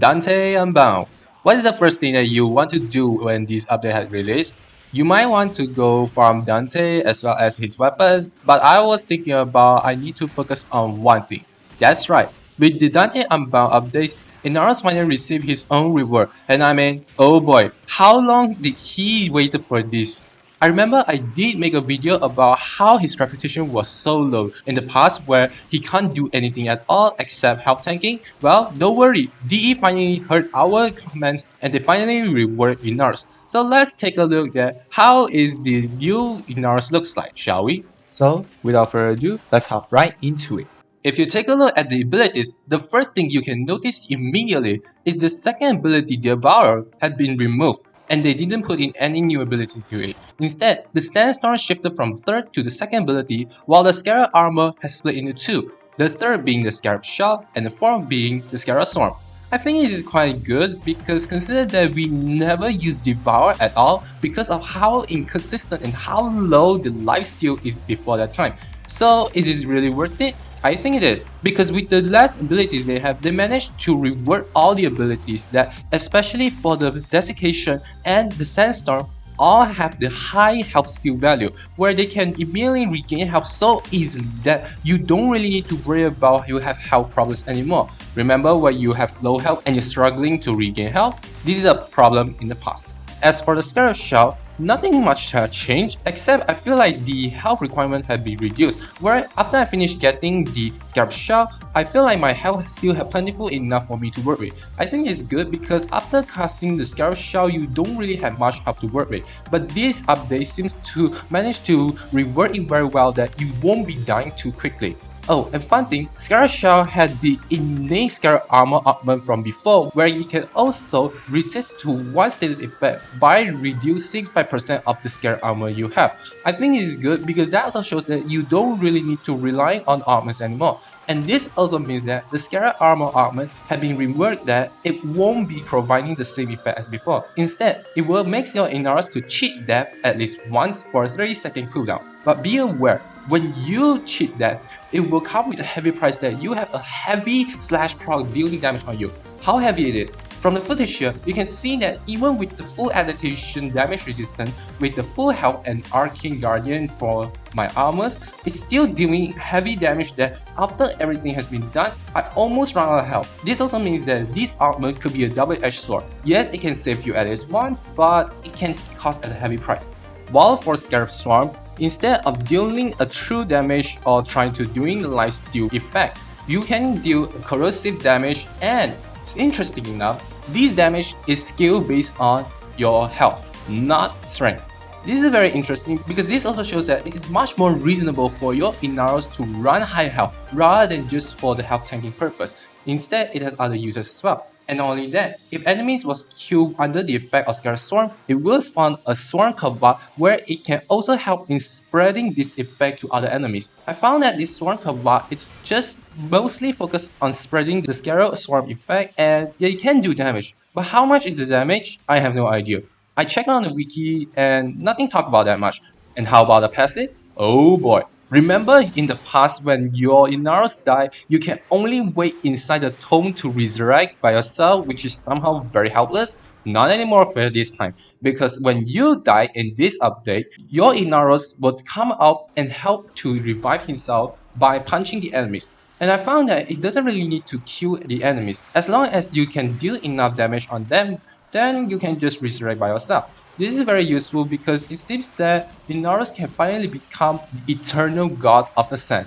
Dante Unbound. What is the first thing that you want to do when this update has released? You might want to go farm Dante as well as his weapon, but I was thinking about I need to focus on one thing. That's right, with the Dante Unbound update, Inaros finally received his own reward, and I mean, oh boy, how long did he wait for this? I remember I did make a video about how his reputation was so low in the past where he can't do anything at all except help tanking. Well, don't worry, DE finally heard our comments and they finally reward Inaros. So let's take a look at how is the new Inaros looks like, shall we? So without further ado, let's hop right into it. If you take a look at the abilities, the first thing you can notice immediately is the second ability, Devourer, had been removed, and they didn't put in any new abilities to it. Instead, the Sandstorm shifted from third to the second ability, while the Scarab Armor has split into two, the third being the Scarab Shell and the fourth being the Scarab Swarm. I think this is quite good because consider that we never use Devour at all because of how inconsistent and how low the lifesteal is before that time. So is this really worth it? I think it is, because with the less abilities they have, they managed to rework all the abilities that, especially for the Desiccation and the Sandstorm, all have the high health steal value, where they can immediately regain health so easily that you don't really need to worry about you have health problems anymore. Remember when you have low health and you're struggling to regain health? This is a problem in the past. As for the Scarab Shell, nothing much has changed, except I feel like the health requirement had been reduced, where after I finished getting the Scarab Shell, I feel like my health still have plentiful enough for me to work with. I think it's good because after casting the Scarab Shell, you don't really have much health to work with, but this update seems to manage to rework it very well that you won't be dying too quickly. Oh, and fun thing, Scarab Shell had the innate Scarab Armor augment from before, where you can also resist to one status effect by reducing 5% of the Scarab Armor you have. I think it is good because that also shows that you don't really need to rely on augments anymore. And this also means that the Scarab Armor augment have been reworked that it won't be providing the same effect as before. Instead, it will make your Inaros to cheat death at least once for a 30-second cooldown. But be aware, when you cheat that, it will come with a heavy price that you have a heavy slash proc dealing damage on you. How heavy it is? From the footage here, you can see that even with the full adaptation damage resistance, with the full health and Arcane Guardian for my armors, it's still dealing heavy damage that after everything has been done, I almost run out of health. This also means that this armor could be a double-edged sword. Yes, it can save you at least once, but it can cost at a heavy price. While for Scarab Swarm, instead of dealing a true damage or trying to doing the lifesteal effect, you can deal corrosive damage, and interesting enough, this damage is skill based on your health, not strength. This is very interesting because this also shows that it is much more reasonable for your Inaros to run high health rather than just for the health tanking purpose. Instead, it has other uses as well. And not only that, if enemies was killed under the effect of Scarab Swarm, it will spawn a Swarm Kavak where it can also help in spreading this effect to other enemies. I found that this Swarm Kavak is just mostly focused on spreading the Scarab Swarm effect, and yeah, it can do damage. But how much is the damage? I have no idea. I checked on the wiki and nothing talked about that much. And how about the passive? Oh boy. Remember in the past when your Inaros die, you can only wait inside the tomb to resurrect by yourself, which is somehow very helpless? Not anymore for this time, because when you die in this update, your Inaros would come out and help to revive himself by punching the enemies. And I found that it doesn't really need to kill the enemies. As long as you can deal enough damage on them, then you can just resurrect by yourself. This is very useful because it seems that Inaros can finally become the eternal god of the sand.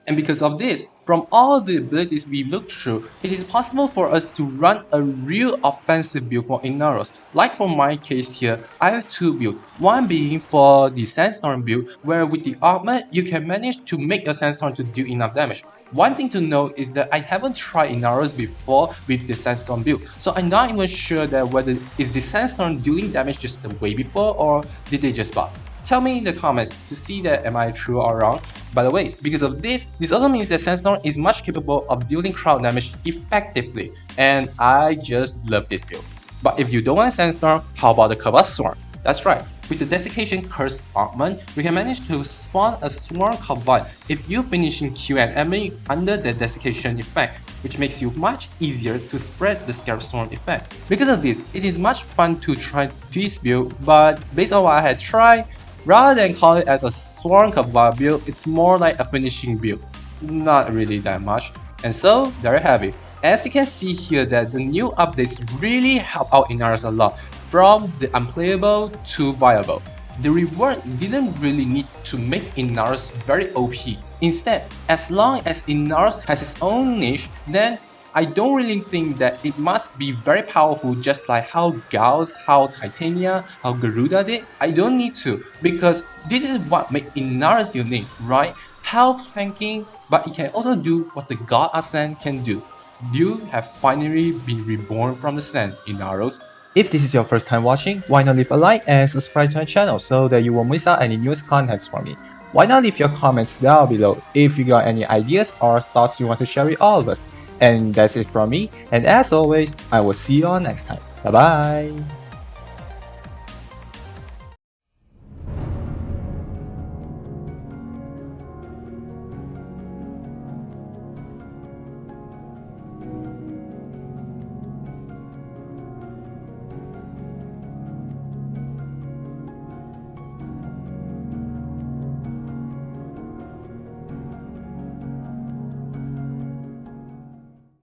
And because of this, from all the abilities we looked through, it is possible for us to run a real offensive build for Inaros. Like for my case here, I have two builds. One being for the Sandstorm build, where with the augment, you can manage to make your Sandstorm to do enough damage. One thing to note is that I haven't tried Inaros before with the Sandstorm build, so I'm not even sure that whether is the Sandstorm dealing damage just the way before or did they just bug. Tell me in the comments to see that am I true or wrong. By the way, because of this also means that Sandstorm is much capable of dealing crowd damage effectively, and I just love this build. But if you don't want Sandstorm, how about the Swarm? That's right, With the Desiccation Curse augment, we can manage to spawn a Swarm Cavite if you finishing Q an enemy under the Desiccation effect, which makes you much easier to spread the Scarab Swarm effect. Because of this, it is much fun to try this build, but based on what I had tried, rather than call it as a Swarm Cavite build, it's more like a finishing build. Not really that much. And so, there you have it. As you can see here that the new updates really help out Inaros a lot, from the unplayable to viable. The rework didn't really need to make Inaros very OP. Instead, as long as Inaros has its own niche, then I don't really think that it must be very powerful just like how Gauss, how Titania, how Garuda did. I don't need to, because this is what makes Inaros unique, right? Health tanking, but it can also do what the God Ascent can do. You have finally been reborn from the sand, Inaros. If this is your first time watching, why not leave a like and subscribe to my channel so that you won't miss out any newest contents from me. Why not leave your comments down below if you got any ideas or thoughts you want to share with all of us. And that's it from me, and as always, I will see you all next time. Bye bye!